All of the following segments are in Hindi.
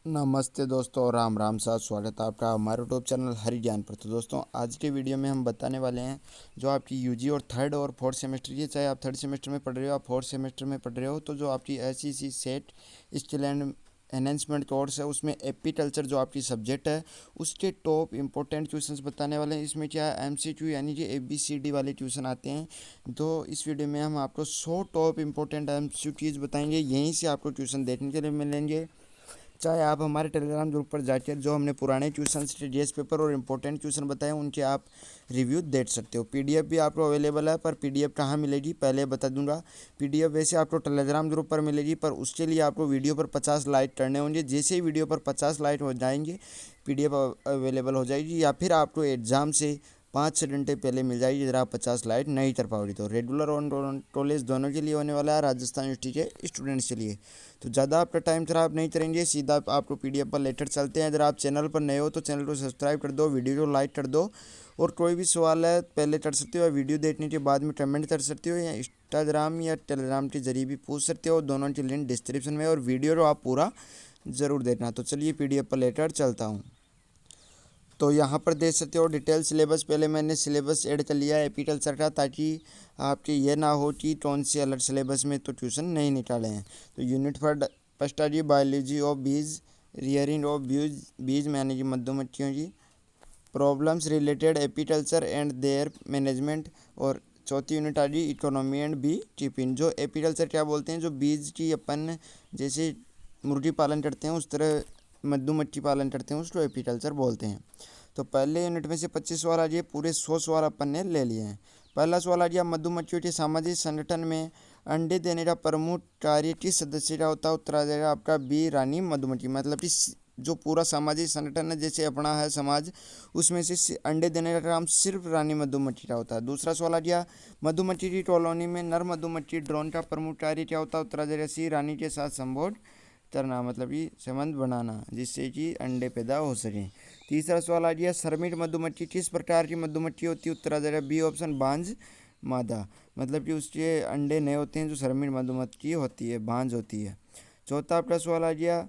नमस्ते दोस्तों, राम राम साथ स्वागत है आपका हमारे यूट्यूब चैनल हरि ज्ञान पर। तो दोस्तों, आज के वीडियो में हम बताने वाले हैं जो आपकी यूजी और थर्ड और फोर्थ सेमेस्टर की, चाहे आप थर्ड सेमेस्टर में पढ़ रहे हो आप फोर्थ सेमेस्टर में पढ़ रहे हो, तो जो आपकी SEC set skill and enhancement course है उसमें एपीकल्चर जो आपकी सब्जेक्ट है उसके टॉप इंपॉर्टेंट क्वेश्चंस बताने वाले हैं। इसमें क्या है, एमसीक्यू यानी कि ABCD वाले ट्यूशन आते हैं। तो इस वीडियो में हम आपको 100 टॉप इंपॉर्टेंट एमसीक्यूज बताएंगे, यहीं से आपको ट्यूशन देखने के लिए मिलेंगे। चाहे आप हमारे टेलीग्राम ग्रुप पर जाकर जो हमने पुराने क्वेश्चन जीएस पेपर और इम्पोर्टेंट क्वेश्चन बताए उनके आप रिव्यू देख सकते हो। पीडीएफ भी आपको अवेलेबल है, पर पीडीएफ कहाँ मिलेगी पहले बता दूंगा। पीडीएफ वैसे आपको टेलीग्राम ग्रुप पर मिलेगी, पर उसके लिए आपको वीडियो पर 50 लाइक करने होंगे। जैसे ही वीडियो पर 50 लाइक हो जाएंगे पीडीएफ अवेलेबल हो जाएगी, या फिर आपको एग्ज़ाम से 5-6 घंटे पहले मिल जाएगी अगर आप 50 लाइट नहीं कर पाओगे। तो रेगुलर और कॉलेज दोनों के लिए होने वाला है, राजस्थान यूनिवर्सिटी के स्टूडेंट्स के लिए। तो ज़्यादा आपका टाइम खराब नहीं करेंगे, सीधा आपको पीडीएफ पर लेटर चलते हैं। अगर आप चैनल पर नए हो तो चैनल को सब्सक्राइब कर दो, वीडियो को लाइक कर दो, और कोई भी सवाल है पहले कर सकते हो या वीडियो देखने के बाद में कमेंट कर सकते हो, या इंस्टाग्राम या टेलीग्राम के जरिए भी पूछ सकते हो। दोनों की लिंक डिस्क्रिप्शन में, और वीडियो को आप पूरा ज़रूर देखना। तो चलिए पीडीएफ पर लेटर चलता हूँ। तो यहाँ पर देख सकते हो डिटेल सिलेबस, पहले मैंने सिलेबस ऐड कर लिया है एपीकल्चर का, ताकि आपके ये ना हो कि कौन से अलग सिलेबस में तो ट्यूशन नहीं निकाले हैं। तो यूनिट फर्स्ट आ रही बायोलॉजी ऑफ बीज, रियरिंग ऑफ बीज यानी कि मधुमक्खियों की, problems related apiculture and their management, और चौथी यूनिट आ रही इकोनॉमी एंड बी कीपिंग। जो एपीकल्चर क्या बोलते हैं, जो बीज की अपन जैसे मुर्गी पालन करते हैं उस तरह मधुमक्खी पालन करते हैं उसको एपीकल्चर बोलते हैं। तो पहले यूनिट में से 25 सवाल आ रही है, पूरे 100 सवाल अपन ने ले लिए हैं। पहला सवाल आ गया, मधुमक्खियों के सामाजिक संगठन में अंडे देने का प्रमुख कार्य किस सदस्य का होता है? उत्तर आ जाएगा आपका बी, रानी मधुमक्खी। मतलब कि जो पूरा सामाजिक संगठन है जैसे अपना है समाज, उसमें से अंडे देने का काम सिर्फ रानी मधुमक्खी का होता है। दूसरा सवाल आ गया, मधुमक्खी की कॉलोनी में नर मधुमक्खी ड्रोन का प्रमुख कार्य क्या होता है? उत्तर आ जाएगा सी, रानी के साथ संभोग करना, मतलब कि संबंध बनाना जिससे कि अंडे पैदा हो सकें। तीसरा सवाल आ गया, श्रमिक मधुमक्खी किस प्रकार की मधुमक्खी होती है? उत्तर आ जाएगा बी ऑप्शन, बांझ मादा, मतलब कि उसके अंडे नहीं होते हैं जो श्रमिक मधुमक्खी होती है, बांझ होती है। चौथा आपका सवाल आ गया,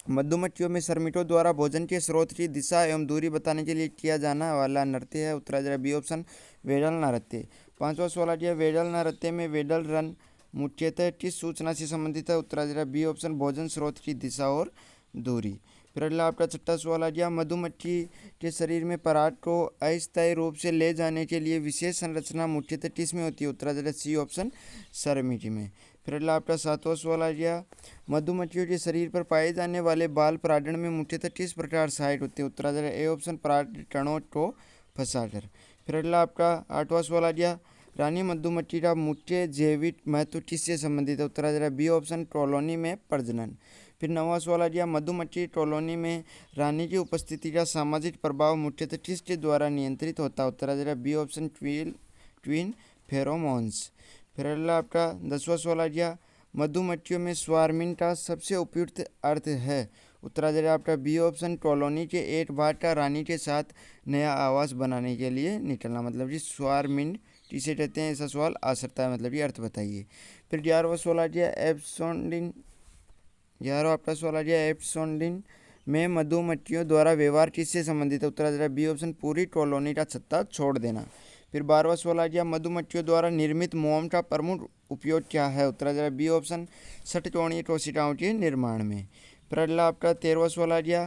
मधुमक्खियों में श्रमिकों द्वारा भोजन के स्रोत की दिशा एवं दूरी बताने के लिए किया जाना वाला नृत्य है? उत्तर आ जाएगा बी ऑप्शन, वेडल नृत्य। पांचवा सवाल आ गया, वेडल नृत्य में वेडल रन मुख्यतः किस सूचना से संबंधित है? उत्तर आ जाएगा बी ऑप्शन, भोजन स्रोत की दिशा और दूरी। फिर अगला आपका छठा सवाल आ गया, मधुमक्खी के शरीर में पराग को अस्थायी रूप से ले जाने के लिए विशेष संरचना मुख्यतः किस में होती है? उत्तर आ जाएगा सी ऑप्शन, श्रमिक में। फिर अगला आपका सातवां सवाल आ गया, मधुमक्खियों के शरीर पर पाए जाने वाले बाल परागण में मुख्यतः किस प्रकार सहायक होते हैं? उत्तर आ जाएगा ए ऑप्शन, पराग कणों को फंसाकर। फिर अगला आपका आठवां सवाल आ गया, रानी मधुमक्खी का मुख्य जैविक महत्व किससे संबंधित है? उत्तर आ जाएगा बी ऑप्शन, कॉलोनी में प्रजनन। फिर नौवां सवाल आ गया, मधुमक्खी कॉलोनी में रानी की उपस्थिति का सामाजिक प्रभाव मुख्यतः किसके द्वारा नियंत्रित होता है? उत्तर आ जाएगा बी ऑप्शन, ट्विन फेरोमोन्स। फिर अगला आपका 10वां सवाल आ गया, मधुमक्खियों में स्वार्मिंग का सबसे उपयुक्त अर्थ है? उत्तर आ जाएगा आपका बी ऑप्शन, कॉलोनी के एक भाग का रानी के साथ नया आवास बनाने के लिए निकलना, मतलब कि स्वार्मिंग किसे कहते हैं, ऐसा सवाल आ सकता है, मतलब ये अर्थ बताइए। फिर 11वां सवाल आ गया, एप्सोंडिन 11वां आपका सवाल आ गया, एप्सोंडिन में मधुमक्खियों द्वारा व्यवहार किससे संबंधित है? उत्तर आ जाएगा बी ऑप्शन, पूरी कॉलोनी का छत्ता छोड़ देना। फिर 12वां सवाल आ गया, मधुमक्खियों द्वारा निर्मित मोम का प्रमुख उपयोग क्या है? उत्तर आ जाएगा बी ऑप्शन, षटकोणीय कोशिकाओं के निर्माण में। फिर अगला आपका 13वां सवाल आ गया,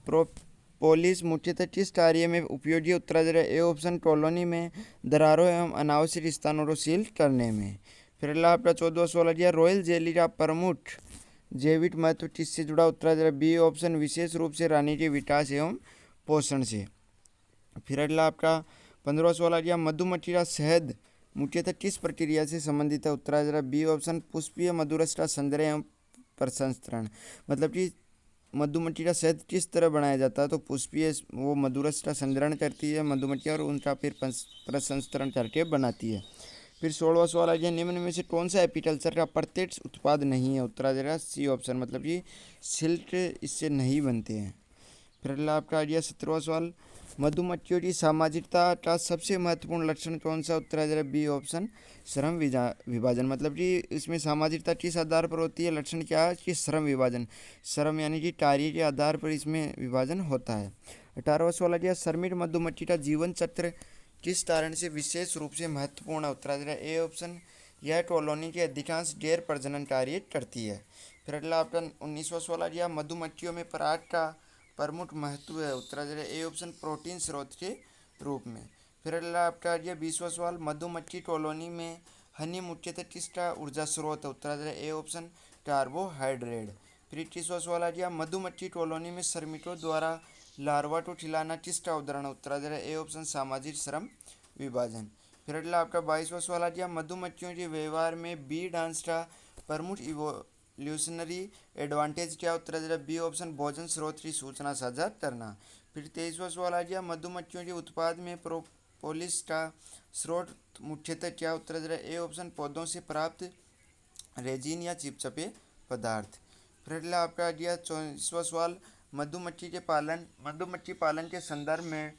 प्रोपोलिस मुख्यतः किस कार्य में उपयोगी? उत्तर आ जाएगा ए ऑप्शन, कॉलोनी में दरारों एवं अनावश्यक स्थानों को सील करने में। फिर अगला आपका 14वां सवाल आ गया, रॉयल जेली का प्रमुख जैविक महत्व किससे जुड़ा? उत्तर आ जाएगा बी ऑप्शन, विशेष रूप से रानी के विकास एवं पोषण से। फिर अगला आपका 15वां सवाल आ गया, मधुमक्खी का शहद मुख्यतः किस प्रक्रिया से संबंधित है? उत्तर आ जाएगा बी ऑप्शन, पुष्पीय मधुरस का संग्रह एवं प्रसंस्करण, मतलब कि मधुमक्खी का शहद किस तरह बनाया जाता है? तो पुष्पीय वो मधुरस का संग्रहण करती है मधुमक्खी, और उनका फिर प्रसंस्करण करके बनाती है। फिर 16वां सवाल आ गया, निम्न में से कौन सा एपीकल्चर का प्रत्यक्ष उत्पाद नहीं है? उत्तर आ जाएगा सी ऑप्शन, मतलब कि सिल्क इससे नहीं बनते हैं। फिर अगला आपका आ गया 17वां सवाल, मधुमक्खियों की सामाजिकता का सबसे महत्वपूर्ण लक्षण कौन सा? उत्तर है बी ऑप्शन, श्रम विभाजन। मतलब कि इसमें सामाजिकता किस आधार पर होती है? लक्षण क्या है कि श्रम विभाजन, श्रम यानी कि कार्य के आधार पर इसमें विभाजन होता है। 18वां सवाल है श्रमिक मधुमक्खी का जीवन चक्र किस कारण से विशेष रूप से महत्वपूर्ण है? उत्तर है ए ऑप्शन, यह कॉलोनी के अधिकांश गैर प्रजनन कार्य करती है। फिर अगला आपका 19वां सवाल है मधुमक्खियों में पराग का प्रमुख महत्व है? उत्तर है ए ऑप्शन, प्रोटीन स्रोत के रूप में। फिर अगला आपका आ गया 20वां सवाल, मधुमक्खी कॉलोनी में हनी मुख्यतः किसका ऊर्जा स्रोत है? उत्तर है ए ऑप्शन, कार्बोहाइड्रेट। फिर 21वां सवाल आ गया मधुमक्खी कॉलोनी में श्रमिकों द्वारा लार्वा को खिलाना किसका उदाहरण है? उत्तर है ए ऑप्शन, सामाजिक श्रम विभाजन। फिर अगला आपका 22वां सवाल आ गया मधुमक्खियों के व्यवहार में बी डांस का प्रमुख इवोल्यूशनरी एडवांटेज क्या? उत्तर है बी ऑप्शन, भोजन स्रोत की सूचना साझा करना। फिर 23वां सवाल आ गया मधुमक्खियों के उत्पाद में प्रोपोलिस का स्रोत मुख्यतः क्या? उत्तर है ए ऑप्शन, पौधों से प्राप्त रेजिन या चिपचिपे पदार्थ। फिर अगला आपका आ गया 24वां सवाल, मधुमक्खी पालन के संदर्भ में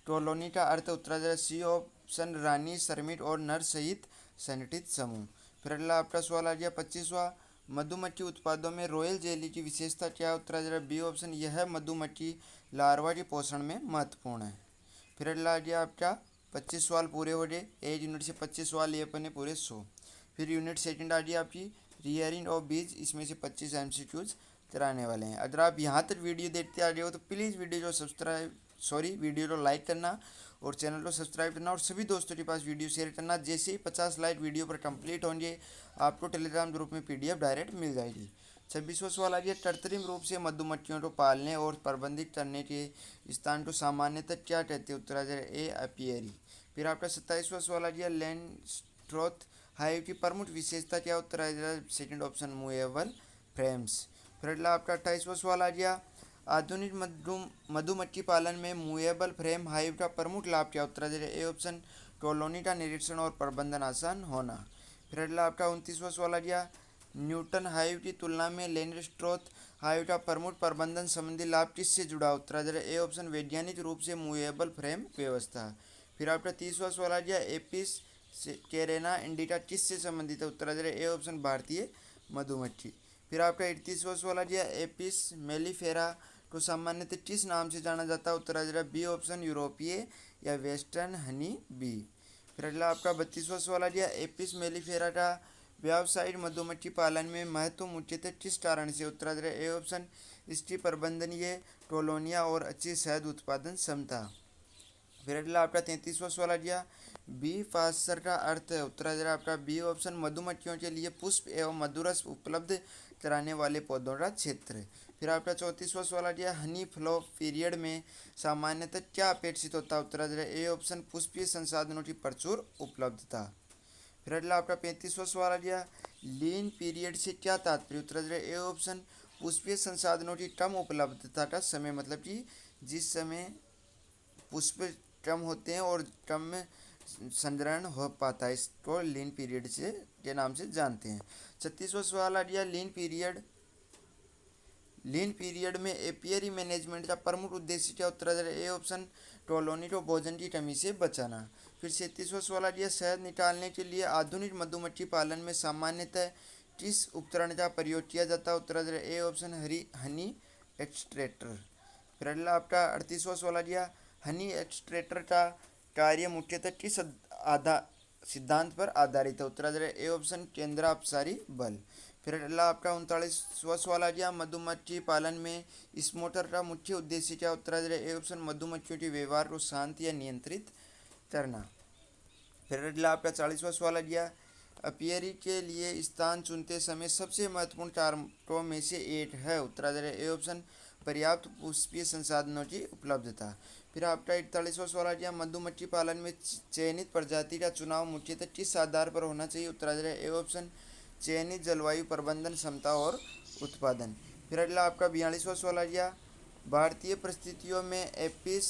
कॉलोनी का अर्थ? उत्तर है सी ऑप्शन, रानी, श्रमिक और नर सहित संगठित समूह। फिर अगला आपका सवाल आ गया 25वां, मधुमक्खी उत्पादों में रॉयल जेली की विशेषता क्या? उत्तर है बी ऑप्शन, यह मधुमक्खी लार्वा के पोषण में महत्वपूर्ण है। फिर अगला आ गया आपका 25 सवाल पूरे हो गए। 1 यूनिट से 25 सवाल ये अपने पूरे 100। फिर यूनिट सेकंड आ गई आपकी रियरिंग ऑफ बीज, इसमें से 25 एमसीक्यूज कराने वाले हैं। अगर आप यहाँ तक वीडियो देखते आ रहे हो तो प्लीज़ वीडियो को लाइक करना और चैनल को सब्सक्राइब करना और सभी दोस्तों के पास वीडियो शेयर करना। जैसे ही 50 लाइक वीडियो पर कंप्लीट होंगे आपको टेलीग्राम ग्रुप में पीडीएफ डायरेक्ट मिल जाएगी। 26वां सवाल आ गया कृत्रिम रूप से मधुमक्खियों को पालने और प्रबंधित करने के स्थान को सामान्यतः क्या कहते हैं? उत्तर आ जाएगा ए एपियरी। फिर आपका 27वां सवाल आ गया लैंडस्ट्रोथ हाइव की प्रमुख विशेषता क्या? उत्तर आ जाएगा सेकंड ऑप्शन, मूवेबल फ्रेम्स। फिर अगला आपका 28वां सवाल आ गया आधुनिक मधुमक्खी पालन में मूवेबल फ्रेम हाइव का प्रमुख लाभ क्या? उत्तर आ जाएगा ए ऑप्शन, कॉलोनी का निरीक्षण और प्रबंधन आसान होना। फिर अगला आपका 29वां सवाल आ गया न्यूटन हाइव की तुलना में लैंडस्ट्रोथ हाइव का प्रमुख प्रबंधन संबंधी लाभ किससे जुड़ा? उत्तर आ जाएगा ए ऑप्शन, वैज्ञानिक रूप से मूवेबल फ्रेम व्यवस्था। फिर आपका 30वां सवाल आ गया एपिस कैरेना इंडिका किससे संबंधित है? उत्तर आ जाएगा ए ऑप्शन, भारतीय मधुमक्खी। फिर आपका 31वां सवाल आ गया एपिस मेलिफेरा को सामान्यतः किस नाम से जाना जाता है? उत्तर आ जाएगा बी ऑप्शन, यूरोपीय या वेस्टर्न हनी बी। फिर अगला आपका 32वां सवाल आ गया एपिस मेलिफेरा का व्यावसायिक मधुमक्खी पालन में महत्व मुख्यतः किस कारण से? उत्तर आ जाएगा ए ऑप्शन, इसकी प्रबंधनीय कॉलोनियाँ और अच्छी शहद उत्पादन क्षमता। फिर अगला आपका 33वां सवाल आ गया बी पास्चर का अर्थ है? उत्तर आ जाएगा आपका बी ऑप्शन, मधुमक्खियों के लिए पुष्प एवं मधुरस उपलब्ध कराने वाले पौधों का क्षेत्र। फिर आपका 34वां सवाल आ गया हनी फ्लो पीरियड में सामान्यतः क्या अपेक्षित होता है? उत्तर आ जाएगा ए ऑप्शन, पुष्पीय संसाधनों की प्रचुर उपलब्धता। फिर अगला आपका 35वां सवाल आ गया लीन पीरियड से क्या तात्पर्य? उत्तर आ जाएगा ए ऑप्शन, पुष्पीय संसाधनों की कम उपलब्धता का समय, मतलब कि जिस समय पुष्प कम होते हैं और कम संग्रहण हो पाता है, इसको लीन पीरियड से के नाम से जानते हैं। 36वां सवाल आ गया लीन पीरियड में एपियरी मैनेजमेंट का प्रमुख उद्देश्य क्या? उत्तर आ जाएगा ए ऑप्शन, कॉलोनी को भोजन की कमी से बचाना। फिर 37वां सवाल आ गया शहद निकालने के लिए आधुनिक मधुमक्खी पालन में सामान्यतः किस उपकरण का प्रयोग किया जाता है? उत्तर आ जाएगा ए ऑप्शन, हनी एक्सट्रैक्टर। फिर अगला आपका 38वां सवाल आ गया हनी एक्सट्रैक्टर का कार्य मुख्यतः किस सिद्धांत पर आधारित है? उत्तर आ जाएगा ए ऑप्शन, केंद्रापसारी बल। फिर अगला आपका 39वां सवाल आ गया मधुमक्खी पालन में इस मोटर का मुख्य उद्देश्य क्या? उत्तर आ जाएगा ए ऑप्शन, मधुमक्खियों के व्यवहार को शांत या नियंत्रित करना। फिर अगला आपका 40वां सवाल आ गया अपियरी के लिए स्थान चुनते समय सबसे महत्वपूर्ण कारकों में से एक है? उत्तर आ जाएगा ए ऑप्शन, पर्याप्त पुष्पीय संसाधनों की उपलब्धता। फिर आपका 41वां सवाल आ गया मधुमक्खी पालन में चयनित प्रजाति का चुनाव मुख्यतः किस आधार पर होना चाहिए? उत्तर आ जाएगा ए ऑप्शन, चयनित जलवायु प्रबंधन क्षमता और उत्पादन। फिर अगला आपका 42वां सवाल आ गया भारतीय परिस्थितियों में एपिस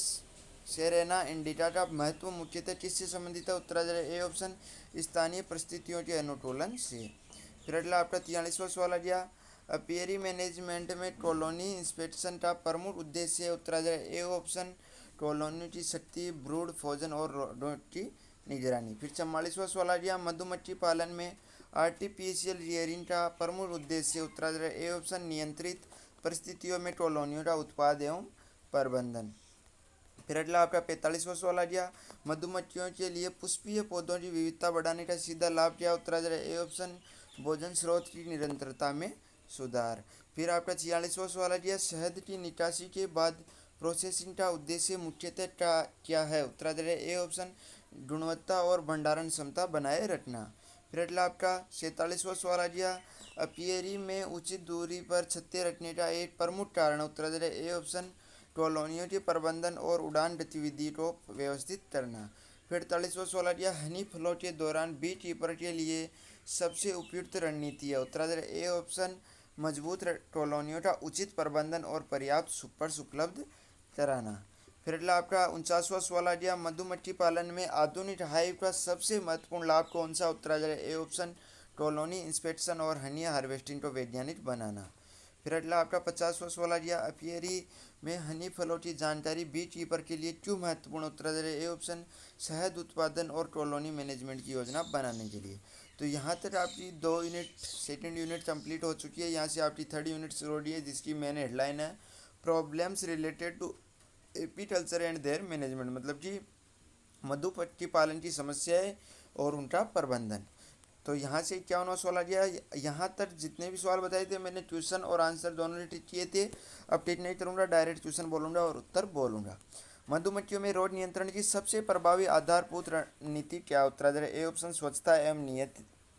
सेरेना इंडिका का महत्व मुख्यतः किससे संबंधित है? उत्तर आ जाएगा ए ऑप्शन, स्थानीय परिस्थितियों के अनुकूलन से। फिर अगला आपका 43वां सवाल आ गया अपियरी मैनेजमेंट में कॉलोनी इंस्पेक्शन का प्रमुख उद्देश्य है? उत्तर आ जाएगा ए ऑप्शन, कॉलोनियों की शक्ति, ब्रूड भोजन और रोडों की निगरानी। फिर 44वां सवाल आ गया, मधुमक्खी पालन में आर्टिफिशियल रियरिंग का प्रमुख उद्देश्य उत्तराधिकार ए ऑप्शन नियंत्रित परिस्थितियों में कॉलोनियों का उत्पाद एवं प्रबंधन। फिर अगला आपका 45वां सवाल आ गया, मधुमक्खियों के लिए पुष्पीय पौधों की विविधता बढ़ाने का सीधा लाभ क्या उत्तराधिकार ए ऑप्शन भोजन स्रोत की निरंतरता में सुधार। फिर आपका 46वां सवाल आ गया, शहद की निकासी के बाद प्रोसेसिंग का उद्देश्य मुख्यतः क्या है उत्तराधिकार ए ऑप्शन गुणवत्ता और भंडारण क्षमता बनाए रखना। फिर अगला आपका 47वां सवाल आ गया, अपियरी में उचित दूरी पर छत्ते रखने का एक प्रमुख कारण उत्तराधिकार ए ऑप्शन कॉलोनियों के प्रबंधन और उड़ान गतिविधि को व्यवस्थित करना। फिर 48वां सवाल आ गया, हनी फ्लो के दौरान बी कीपर के लिए सबसे उपयुक्त रणनीति है उत्तराधिकार ए ऑप्शन मजबूत कॉलोनियों का उचित प्रबंधन और पर्याप्त सुपर्स उपलब्ध कराना। फिर अगला आपका 49वां सवाल आ गया, मधुमक्खी पालन में आधुनिक हाइव का सबसे महत्वपूर्ण लाभ कौन सा उत्तराधिकार ए ऑप्शन कॉलोनी इंस्पेक्शन और हनी हार्वेस्टिंग को वैज्ञानिक बनाना। फिर अगला आपका 50वां सवाल आ गया, अपियरी में हनी फलों की जानकारी बी कीपर के लिए क्यों महत्वपूर्ण उत्तराधिकार ए ऑप्शन शहद उत्पादन और कॉलोनी मैनेजमेंट की योजना बनाने के लिए। तो यहाँ तक आपकी 2 यूनिट सेकेंड यूनिट कंप्लीट हो चुकी है। यहाँ से आपकी 3rd यूनिट शुरू हो रही है जिसकी मेन हेडलाइन है problems related to apiculture and their management, मतलब कि मधुमक्खी पालन की समस्याएं और उनका प्रबंधन। तो यहाँ से 51वां सवाल आ गया, यहाँ तक जितने भी सवाल बताए थे मैंने क्वेश्चन और आंसर दोनों ने टिक किए थे। अब टिक नहीं करूँगा, डायरेक्ट क्वेश्चन बोलूँगा और उत्तर बोलूँगा। मधुमक्खियों में रोग नियंत्रण की सबसे प्रभावी आधारभूत रणनीति क्या उत्तराधिकार ए ऑप्शन स्वच्छता एवं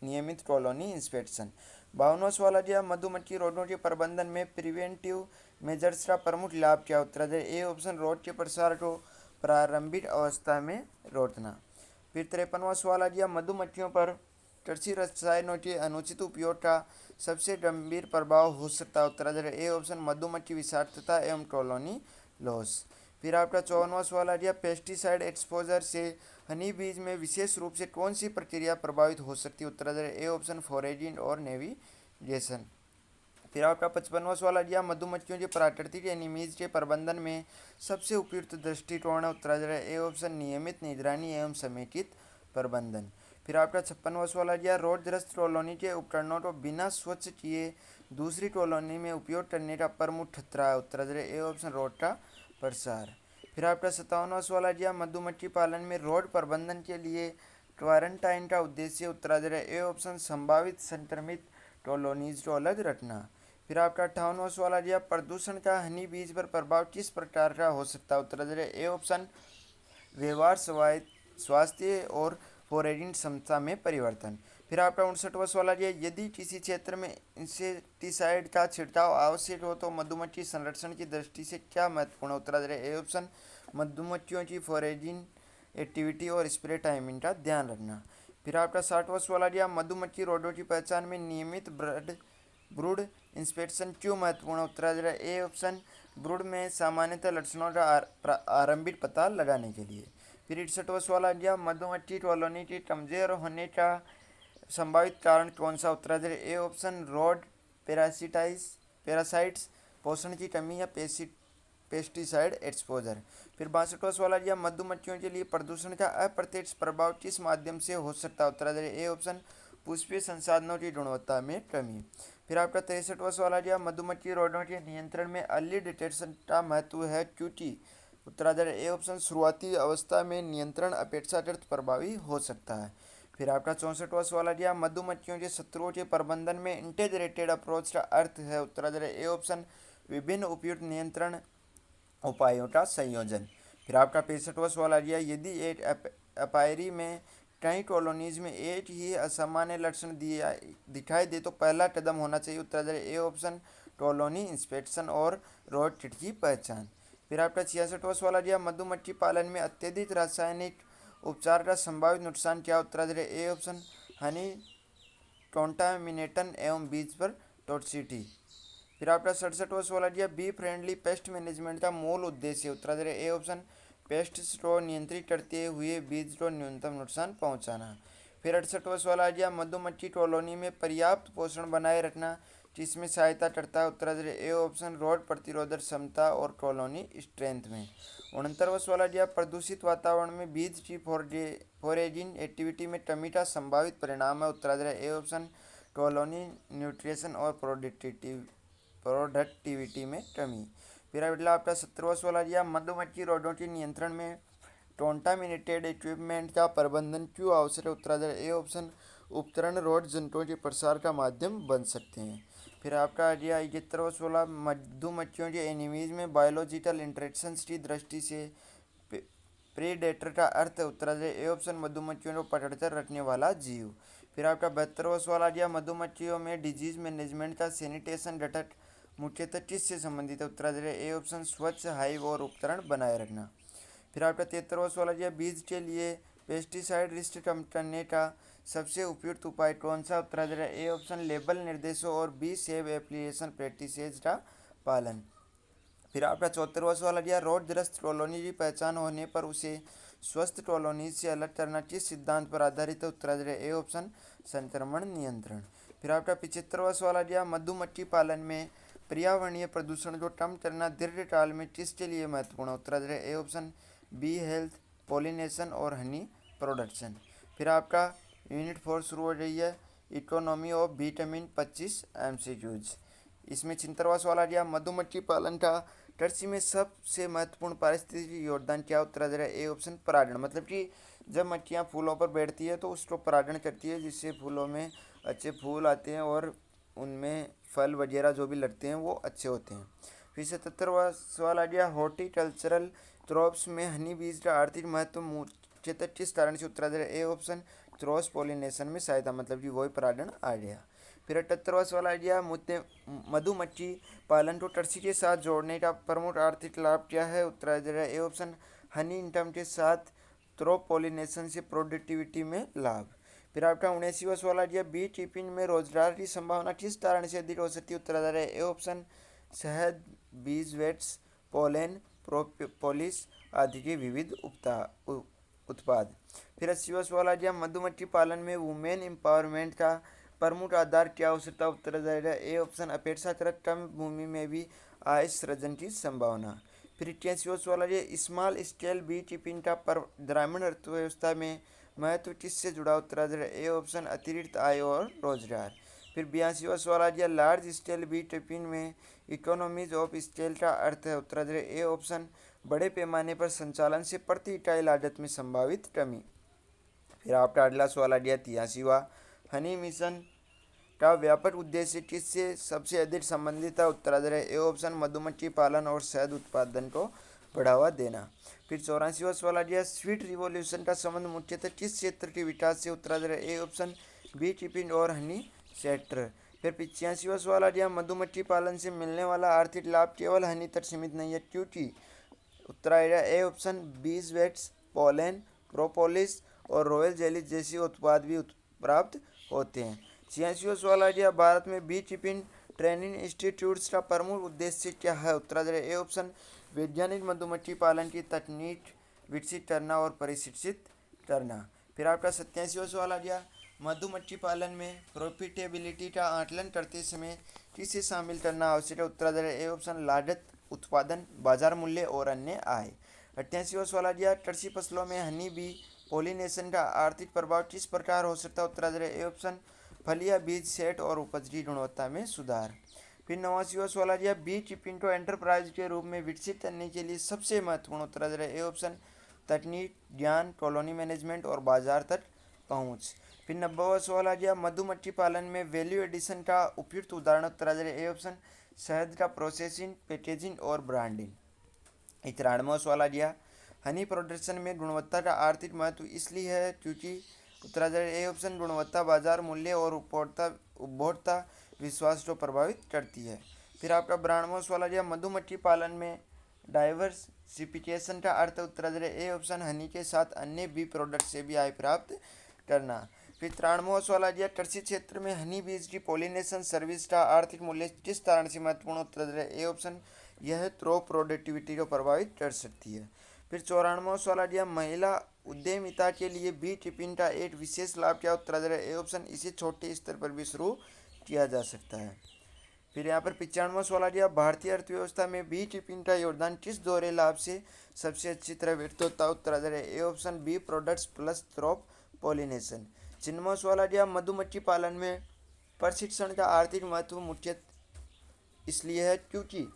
नियमित कॉलोनी इंस्पेक्शन। 52वां सवाल आ गया, मधुमक्खी रोगों के प्रबंधन में प्रिवेंटिव मेजर्स का प्रमुख लाभ क्या उत्तराधिकार ए ऑप्शन रोग के प्रसार को प्रारंभिक अवस्था में रोकना। फिर 53वां सवाल आ गया, मधुमक्खियों पर कृषि रसायनों के अनुचित उपयोग का सबसे गंभीर प्रभाव हो सकता है उत्तराधिकार ए ऑप्शन मधुमक्खी विषाक्तता एवं कॉलोनी लॉस। फिर आपका 54वां सवाल आ गया, पेस्टिसाइड एक्सपोजर से हनी बीज में विशेष रूप से कौन सी प्रक्रिया प्रभावित हो सकती है उत्तराधिकार ए ऑप्शन फॉरेजिंग और नेविगेशन। फिर आपका 55वां सवाल आ गया, मधुमक्खियों के प्राकृतिक एनिमीज के प्रबंधन में सबसे उपयुक्त दृष्टिकोण है उत्तराधिकार ए ऑप्शन नियमित निगरानी एवं समेकित प्रबंधन। फिर आपका 56वां सवाल आ गया, रोगग्रस्त कॉलोनी के उपकरणों को बिना स्वच्छ किए दूसरी कॉलोनी में उपयोग करने का प्रमुख खतरा है उत्तराधिकार ए ऑप्शन रोग का प्रसार। फिर आपका 57वां सवाल आ गया, मधुमक्खी पालन में रोग प्रबंधन के लिए क्वारंटाइन का उद्देश्य उत्तराधिकार ए ऑप्शन संभावित संक्रमित कॉलोनीज को अलग रखना। फिर आपका 58वां सवाल आ गया, प्रदूषण का हनी बीज पर प्रभाव किस प्रकार का हो सकता है उत्तराधिकार ए ऑप्शन व्यवहार स्वास्थ्य और फॉरेजिंग क्षमता में परिवर्तन। फिर आपका 59वां सवाल आ गया, यदि किसी क्षेत्र में इंसेक्टिसाइड का छिड़काव आवश्यक हो तो मधुमक्खी संरक्षण की दृष्टि से क्या महत्वपूर्ण है उत्तराधिकार ए ऑप्शन मधुमक्खियों की फॉरेजिंग एक्टिविटी और स्प्रे टाइमिंग का ध्यान रखना। फिर आपका 60वां सवाल आ गया, मधुमक्खी रोगों की पहचान में नियमित ब्रूड इंस्पेक्शन क्यों महत्वपूर्ण है उत्तराधिकार ए ऑप्शन ब्रूड में सामान्यतः लक्षणों का आरंभिक पता लगाने के लिए। फिर 61वां सवाल आ गया, मधुमक्खी कॉलोनी की कमजोर होने का संभावित कारण कौन सा उत्तराधिकार ए ऑप्शन रोड पैरासाइट्स पोषण की कमी या पेस्टिसाइड एक्सपोजर। फिर 62वां सवाल आ गया, मधुमक्खियों के लिए प्रदूषण का अप्रत्यक्ष प्रभाव किस माध्यम से हो सकता है उत्तराधिकार ए ऑप्शन पुष्पीय संसाधनों की गुणवत्ता में कमी। फिर आपका 63वां सवाल आ गया, मधुमक्खी रोगों के नियंत्रण में अर्ली डिटेक्शन का महत्व है क्योंकि उत्तराधिकार ए ऑप्शन शुरुआती अवस्था में नियंत्रण अपेक्षाकृत प्रभावी हो सकता है। फिर आपका 64वां सवाल आ गया, मधुमक्खियों के शत्रुओं के प्रबंधन में इंटीग्रेटेड अप्रोच का अर्थ है उत्तराधिकार ए ऑप्शन विभिन्न उपयुक्त नियंत्रण उपायों का संयोजन। फिर आपका 65वां सवाल आ गया, यदि एक अपायरी में कई कॉलोनीज में एक ही असामान्य लक्षण दिखाई दे तो पहला कदम होना चाहिए उत्तराधिकार ए ऑप्शन कॉलोनी इंस्पेक्शन और रोग किट की पहचान। फिर आपका 66वां सवाल आ गया, मधुमक्खी पालन में अत्यधिक रासायनिक उपचार का संभावित नुकसान क्या उत्तराधिकार ए ऑप्शन हनी कॉन्टामिनेशन एवं बीज पर टॉक्सिसिटी। फिर आपका 67वां सवाल आ गया, बी फ्रेंडली पेस्ट मैनेजमेंट का मूल उद्देश्य उत्तराधिकार ए ऑप्शन पेस्ट्स को नियंत्रित करते हुए बीज को न्यूनतम नुकसान पहुंचाना। फिर 68वां सवाल आ गया, मधुमक्खी कॉलोनी में पर्याप्त पोषण बनाए रखना जिसमें सहायता करता है उत्तराधिकारी ए ऑप्शन रोग प्रतिरोधक क्षमता और कॉलोनी स्ट्रेंथ में। 69वां सवाल आ गया प्रदूषित वातावरण में बीज की फोरेजिंग एक्टिविटी में कमी का संभावित परिणाम है उत्तराधिकारी ए ऑप्शन कॉलोनी न्यूट्रिशन और प्रोडक्टिविटी में कमी। फिर अगला आपका 70वां सवाल आ गया मधुमक्खी रोगों के नियंत्रण में कॉन्टामिनेटेड इक्विपमेंट का प्रबंधन क्यों आवश्यक है उत्तराधिकारी ए ऑप्शन उपकरण रोग जंतुओं के प्रसार का माध्यम बन सकते हैं। फिर आपका आ गया 71वां सवाल मधुमक्खियों के एनिमीज में बायोलॉजिकल इंटरेक्शंस की दृष्टि से प्रेडेटर का अर्थ है उत्तराधिकारी ए ऑप्शन मधुमक्खियों को पकड़कर रखने वाला जीव। फिर आपका 72वां सवाल आ गया मधुमक्खियों में डिजीज मैनेजमेंट का सैनिटेशन घटक मुख्यतः किससे संबंधित है उत्तराधिकारी ए ऑप्शन स्वच्छ हाइव और उपकरण बनाए रखना। फिर आपका 73वां सवाल आ गया बीज के लिए पेस्टिसाइड रिस्क कम करने का सबसे उपयुक्त उपाय कौन सा उत्तराधिकारी ए ऑप्शन लेबल निर्देशों और बी सेव एप्लीकेशन प्रैक्टिसेज का पालन। फिर आपका 74वां सवाल आ गया रोगग्रस्त कॉलोनी की पहचान होने पर उसे स्वस्थ कॉलोनी से अलग करना किस सिद्धांत पर आधारित है उत्तराधिकारी ए ऑप्शन संक्रमण नियंत्रण। फिर आपका 75वां सवाल आ गया मधुमक्खी पालन में पर्यावरणीय प्रदूषण को कम करना दीर्घकाल में किसके लिए महत्वपूर्ण है उत्तराधिकारी A option B health pollination और हनी प्रोडक्शन। फिर आपका यूनिट 4 शुरू हो रही है इकोनॉमी ऑफ विटामिन 25 MCQs। इसमें 76वां सवाल आ गया मधुमक्खी पालन का कृषि में सबसे महत्वपूर्ण पारिस्थितिक योगदान क्या उत्तराधिकारी ए ऑप्शन परागण। मतलब कि जब मक्खियाँ फूलों पर बैठती है तो उसको परागण करती है जिससे फूलों में अच्छे फूल आते हैं और उनमें फल वगैरह जो भी लगते हैं वो अच्छे होते हैं। फिर 77वां सवाल आ गया हॉर्टिकल्चरल क्रॉप्स में हनी बीज का आर्थिक महत्व मुख्यतः किस कारण से उत्तराधिकारी ए ऑप्शन क्रॉस पॉलिनेशन में सहायता मतलब कि वही परागण आ गया। फिर 78वां सवाल आ गया मधुमक्खी पालन को कृषि के साथ जोड़ने का प्रमुख आर्थिक लाभ क्या है उत्तराधिकारी ए ऑप्शन हनी इनकम के साथ क्रॉप पॉलिनेशन से प्रोडक्टिविटी में लाभ। फिर आपका 79वां सवाल आ गया बी कीपिंग में रोजगार की संभावना किस कारण से अधिक हो सकती है उत्तराधिकारी ए ऑप्शन शहद बीज वेट्स पोलेन प्रोपोलिस आदि के विविध उत्पाद। फिर 80वां सवाल आ गया मधुमक्खी पालन में वुमेन एम्पावरमेंट का प्रमुख आधार क्या हो सकता है उत्तराधिकारी ए ऑप्शन अपेक्षाकृत कम भूमि में भी आय सृजन की संभावना। फिर 81वां सवाल आ गया स्मॉल स्केल बी कीपिंग का ग्रामीण अर्थव्यवस्था में महत्व किससे जुड़ा उत्तराधिकारी ए ऑप्शन अतिरिक्त आय और रोजगार। फिर 82वां सवाल आ गया लार्ज स्केल बी कीपिंग में इकोनॉमीज ऑफ स्केल का अर्थ है उत्तराधिकारी ए ऑप्शन बड़े पैमाने पर संचालन से प्रति इकाई लागत में संभावित कमी। फिर आपका अगला सवाल आ गया 83वां हनी मिशन का व्यापक उद्देश्य किससे सबसे अधिक संबंधित है उत्तराधिकारी ए ऑप्शन मधुमक्खी पालन और शहद उत्पादन को बढ़ावा देना। फिर 84वां सवाल आ गया स्वीट रिवॉल्यूशन का संबंध मुख्यतः किस क्षेत्र के विकास से उत्तराधिकारी ए ऑप्शन बी कीपिंग और हनी सेक्टर। फिर 85वां सवाल आ गया मधुमक्खी पालन से मिलने वाला आर्थिक लाभ केवल हनी तक सीमित नहीं है क्योंकि उत्तराधिकारी ए ऑप्शन बीज वेट्स पोलेन प्रोपोलिस और रॉयल जेली जैसे उत्पाद भी प्राप्त होते हैं। 86वां सवाल आ गया भारत में बी कीपिंग ट्रेनिंग इंस्टीट्यूट्स का प्रमुख उद्देश्य क्या है उत्तराधिकारी ए ऑप्शन वैज्ञानिक मधुमक्खी पालन की तकनीक विकसित करना और प्रशिक्षित करना। फिर आपका 87वां सवाल आ गया मधुमक्खी पालन में प्रॉफिटेबिलिटी का आकलन करते समय किसे शामिल करना आवश्यक है उत्तराधिकारी ए ऑप्शन लागत उत्पादन बाजार मूल्य और अन्य आय। 88वां सवाल आ गया कृषि फसलों में हनी बी पोलिनेशन का आर्थिक प्रभाव किस प्रकार हो सकता है उत्तराधिकारी ए ऑप्शन फलिया बीज सेट और उपज की गुणवत्ता में सुधार। फिर 89वां सवाल आ गया बी कीपिंग को एंटरप्राइज के रूप में विकसित करने के लिए सबसे महत्वपूर्ण उत्तराधिकारी ए ऑप्शन तकनीक ज्ञान कॉलोनी मैनेजमेंट और बाजार तक पहुंच। फिर 90वां सवाल आ गया मधुमक्खी पालन में वैल्यू एडिशन का उपयुक्त उदाहरण उत्तराधिकारी ए ऑप्शन शहद का प्रोसेसिंग पैकेजिंग और ब्रांडिंग। 93वां सवाल आ गया हनी प्रोडक्शन में गुणवत्ता का आर्थिक महत्व इसलिए है क्योंकि उत्तराधिकारी ए ऑप्शन गुणवत्ता बाजार मूल्य और उपभोक्ता विश्वास को प्रभावित करती है। फिर आपका 92वां सवाल आ गया मधुमक्खी पालन में डाइवर्सिफिकेशन का अर्थ उत्तराधिकारी ए ऑप्शन हनी के साथ अन्य बी प्रोडक्ट से भी आय प्राप्त करना। फिर 93वां सवाल आ गया कृषि क्षेत्र में हनी बीज की पोलिनेशन सर्विस का आर्थिक मूल्य किस कारण से महत्वपूर्ण उत्तराधिकारी ए ऑप्शन यह क्रॉप प्रोडक्टिविटी को प्रभावित कर सकती है। फिर 94वां सवाल आ गया महिला उद्यमिता के लिए बी कीपिंग का एक विशेष लाभ क्या उत्तराधिकारी ए ऑप्शन इसे छोटे स्तर पर भी शुरू किया जा सकता है। फिर यहाँ पर 95वां सवाल आ गया, भारतीय अर्थव्यवस्था में बी कीपिंग का योगदान किस दोहरे लाभ से सबसे अच्छी तरह व्यक्त होता है? उत्तर आ जाएगा A option B products plus crop pollination. 96वां सवाल आ गया, मधुमक्खी पालन में प्रशिक्षण का आर्थिक महत्व मुख्य इसलिए है क्योंकि।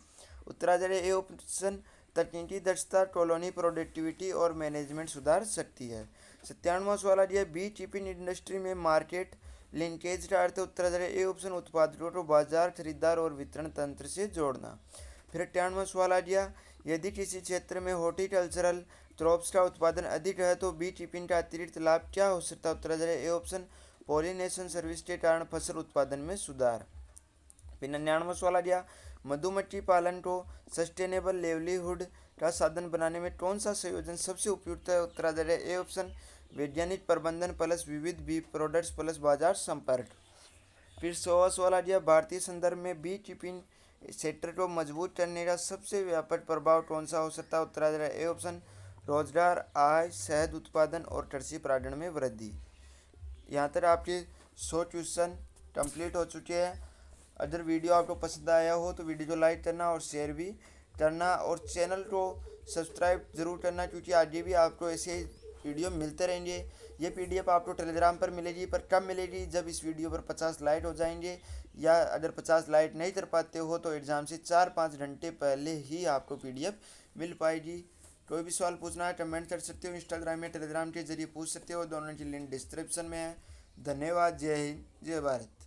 उत्तर आ जाएगा ए ऑप्शन तकनीकी दक्षता, कॉलोनी प्रोडक्टिविटी और मैनेजमेंट सुधार सकती है। 97वां सवाल आ गया, बी कीपिंग इंडस्ट्री में मार्केट लिंकेज का अर्थ। उत्तर आ जाएगा ए ऑप्शन उत्पादकों को बाजार, खरीदार और वितरण तंत्र से जोड़ना। फिर 98वां सवाल आ गया, यदि किसी क्षेत्र में हॉर्टिकल्चरल क्रॉप्स का उत्पादन अधिक है तो बी कीपिंग का अतिरिक्त लाभ क्या हो सकता है? उत्तर आ जाएगा ए ऑप्शन पॉलिनेशन सर्विस के कारण फसल उत्पादन में सुधार। फिर 99वां सवाल आ गया, मधुमक्खी पालन को सस्टेनेबल लेवलीहुड का साधन बनाने में कौन सा संयोजन सबसे उपयुक्त है? उत्तर आ जाएगा ए ऑप्शन वैज्ञानिक प्रबंधन प्लस विविध बी प्रोडक्ट्स प्लस बाजार संपर्क। फिर 100वां सवाल आ गया, भारतीय संदर्भ में बी कीपिंग सेक्टर को मजबूत करने का सबसे व्यापक प्रभाव कौन सा हो सकता है? उत्तर आ जाएगा ए ऑप्शन रोजगार, आय, शहद उत्पादन और कृषि प्रावधान में वृद्धि। यहाँ तक आपके 100 क्वेश्चन कंप्लीट हो चुके हैं। अगर वीडियो आपको पसंद आया हो तो वीडियो को लाइक करना और शेयर भी करना और चैनल को सब्सक्राइब ज़रूर करना, क्योंकि आगे भी आपको ऐसे वीडियो मिलते रहेंगे। ये पीडीएफ आपको टेलीग्राम पर मिलेगी, पर कब मिलेगी? जब इस वीडियो पर 50 लाइक हो जाएंगे, या अगर 50 लाइक नहीं कर पाते हो तो एग्ज़ाम से 4-5 घंटे पहले ही आपको पीडीएफ मिल पाएगी। कोई भी सवाल पूछना है कमेंट कर सकते हो, इंस्टाग्राम या टेलीग्राम के जरिए पूछ सकते हो। दोनों की लिंक डिस्क्रिप्शन में है। धन्यवाद। जय हिंद, जय भारत।